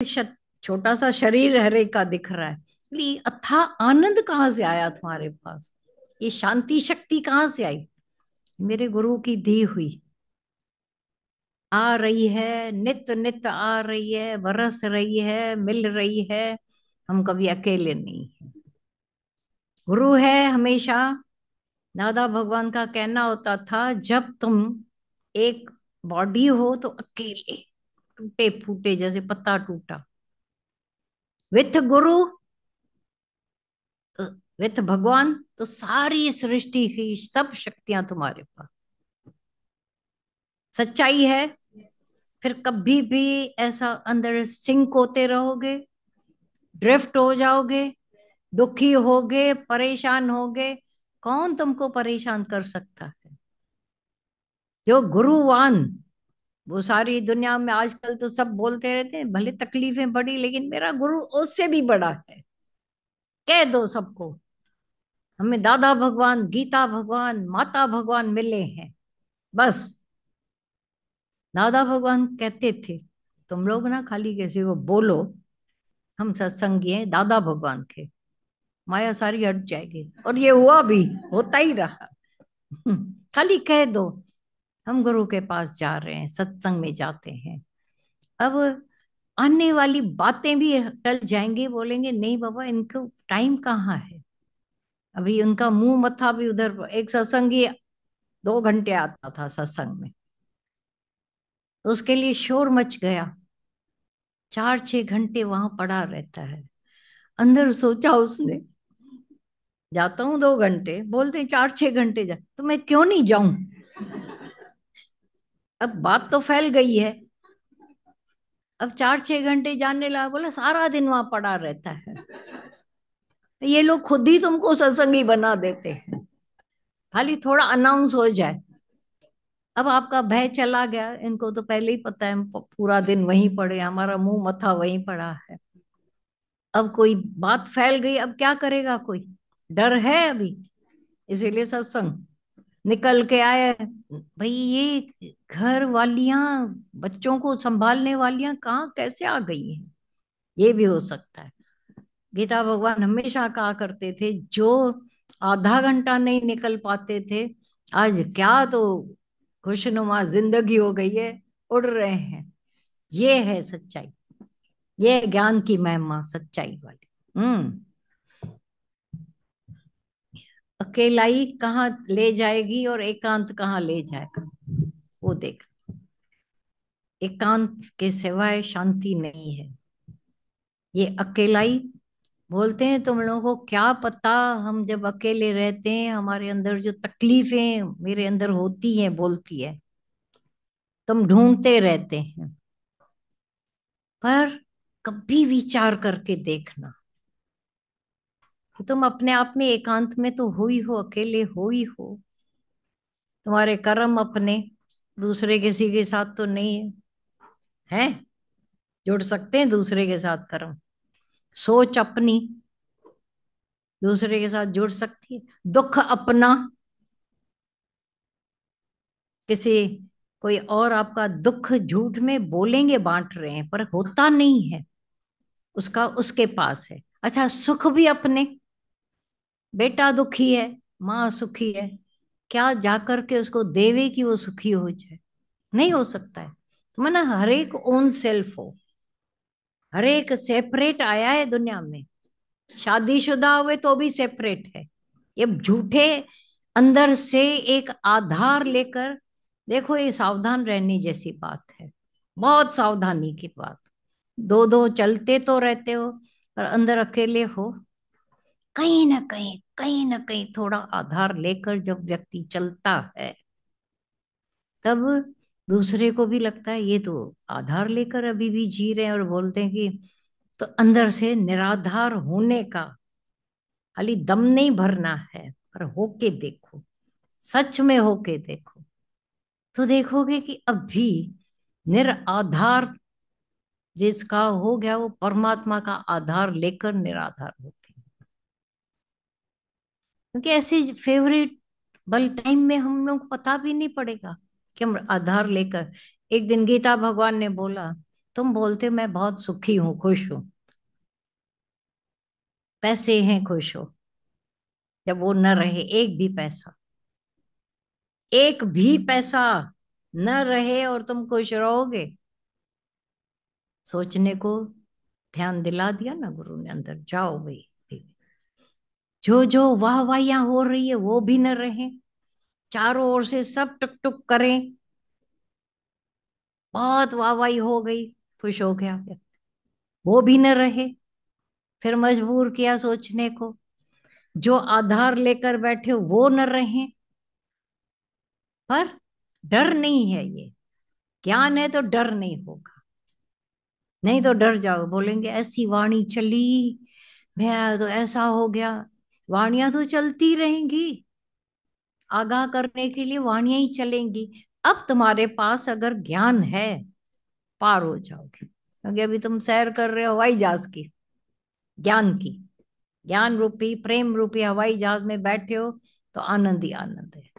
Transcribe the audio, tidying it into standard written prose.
छोटा सा शरीर हरे का दिख रहा है, ये अथाह आनंद कहाँ से आया तुम्हारे पास? ये शांति शक्ति कहाँ से आई? मेरे गुरु की दी हुई आ रही है, नित नित आ रही है, बरस रही है, मिल रही है। हम कभी अकेले नहीं हैं। गुरु है हमेशा। दादा भगवान का कहना होता था, जब तुम एक बॉडी हो तो अकेले, टूटे फूटे जैसे पत्ता टूटा। विथ गुरु, तो विथ भगवान, तो सारी सृष्टि की सब शक्तियां तुम्हारे पास। सच्चाई है। फिर कभी भी ऐसा अंदर सिंक होते रहोगे, ड्रिफ्ट हो जाओगे, दुखी होगे, परेशान होगे, कौन तुमको परेशान कर सकता है? जो गुरुवान, वो सारी दुनिया में आजकल तो सब बोलते रहते हैं भले तकलीफें बड़ी, लेकिन मेरा गुरु उससे भी बड़ा है। कह दो सबको, हमें दादा भगवान, गीता भगवान, माता भगवान मिले हैं। बस दादा भगवान कहते थे, तुम लोग ना खाली किसी को बोलो हम सत्संगी हैं दादा भगवान के, माया सारी हट जाएगी। और ये हुआ भी, होता ही रहा। खाली कह दो हम गुरु के पास जा रहे हैं, सत्संग में जाते हैं। अब आने वाली बातें भी टल जाएंगी, बोलेंगे नहीं बाबा इनको टाइम कहाँ है। अभी उनका मुंह मत्था भी उधर। एक सत्संगी 2 घंटे आता था सत्संग में, तो उसके लिए शोर मच गया। 4-6 घंटे वहां पड़ा रहता है। अंदर सोचा उसने, जाता हूँ 2 घंटे, बोलते 4-6 घंटे जा, तो मैं क्यों नहीं जाऊं? अब बात तो फैल गई है। अब 4-6 घंटे जानने लगा, बोला सारा दिन वहां पड़ा रहता है। ये लोग खुद ही तुमको सत्संगी बना देते हैं, खाली थोड़ा अनाउंस हो जाए। अब आपका भय चला गया, इनको तो पहले ही पता है हम पूरा दिन वहीं पड़े, हमारा मुंह मथा वहीं पड़ा है। अब कोई बात फैल गई, अब क्या करेगा कोई? डर है अभी, इसीलिए सत्संग निकल के आए। भाई ये घर वालियां, बच्चों को संभालने वालियां कहाँ कैसे आ गई हैं? ये भी हो सकता है। गीता भगवान हमेशा कहा करते थे, जो आधा घंटा नहीं निकल पाते थे, आज क्या तो खुशनुमा जिंदगी हो गई है, उड़ रहे हैं। ये है सच्चाई, ये है ज्ञान की महिमा सच्चाई वाली। अकेलाई कहाँ ले जाएगी और एकांत कहाँ ले जाएगा, वो देख। एकांत के सिवाय शांति नहीं है। ये अकेलाई, बोलते हैं तुम लोगों को क्या पता, हम जब अकेले रहते हैं हमारे अंदर जो तकलीफें मेरे अंदर होती हैं, बोलती है, तुम ढूंढते रहते हैं। पर कभी विचार करके देखना कि तुम अपने आप में एकांत में तो हो ही हो, अकेले हो ही हो। तुम्हारे कर्म अपने, दूसरे किसी के साथ तो नहीं है। हैं? जुड़ सकते हैं दूसरे के साथ कर्म। सोच अपनी दूसरे के साथ जुड़ सकती है। दुख अपना, किसी कोई और आपका दुख झूठ में बोलेंगे बांट रहे हैं, पर होता नहीं है, उसका उसके पास है। अच्छा, सुख भी अपने, बेटा दुखी है, माँ सुखी है, क्या जाकर के उसको देवे कि वो सुखी हो जाए? नहीं हो सकता है। तो माना हर एक ओन सेल्फ हो, हर एक सेपरेट आया है दुनिया में। शादीशुदा हुए तो भी सेपरेट है। ये झूठे अंदर से एक आधार लेकर, देखो ये सावधान रहने जैसी बात है, बहुत सावधानी की बात। दो दो चलते तो रहते हो, पर अंदर अकेले हो। कहीं ना कहीं थोड़ा आधार लेकर जब व्यक्ति चलता है, तब दूसरे को भी लगता है ये तो आधार लेकर अभी भी जी रहे हैं, और बोलते हैं कि तो अंदर से निराधार होने का खाली दम नहीं भरना है, पर होके देखो, सच में होके देखो, तो देखोगे कि अभी निराधार जिसका हो गया, वो परमात्मा का आधार लेकर निराधार होते हैं। क्योंकि ऐसे फेवरेट बल टाइम में हम लोग को पता भी नहीं पड़ेगा कि हम आधार लेकर। एक दिन गीता भगवान ने बोला, तुम बोलते हो मैं बहुत सुखी हूँ, खुश हूँ, पैसे हैं, खुश हो। जब वो न रहे, एक भी पैसा, एक भी पैसा न रहे और तुम खुश रहोगे? सोचने को ध्यान दिला दिया ना गुरु ने, अंदर जाओ भाई। जो जो वाह वाहियां हो रही है वो भी न रहे, चारों ओर से सब टुक टुक करें, बहुत वाहवाही हो गई, खुश हो गया, फिर वो भी न रहे। फिर मजबूर किया सोचने को, जो आधार लेकर बैठे हो वो न रहे। पर डर नहीं है ये, ज्ञान है तो डर नहीं होगा। नहीं तो डर जाओ, बोलेंगे ऐसी वाणी चली, मैं तो ऐसा हो गया। वाणियां तो चलती रहेंगी, आगाह करने के लिए वाणियां ही चलेंगी। अब तुम्हारे पास अगर ज्ञान है, पार हो जाओगे, क्योंकि अभी तुम सैर कर रहे हो हवाई जहाज की, ज्ञान की। ज्ञान रूपी प्रेम रूपी हवाई जहाज में बैठे हो, तो आनंद ही आनंद है।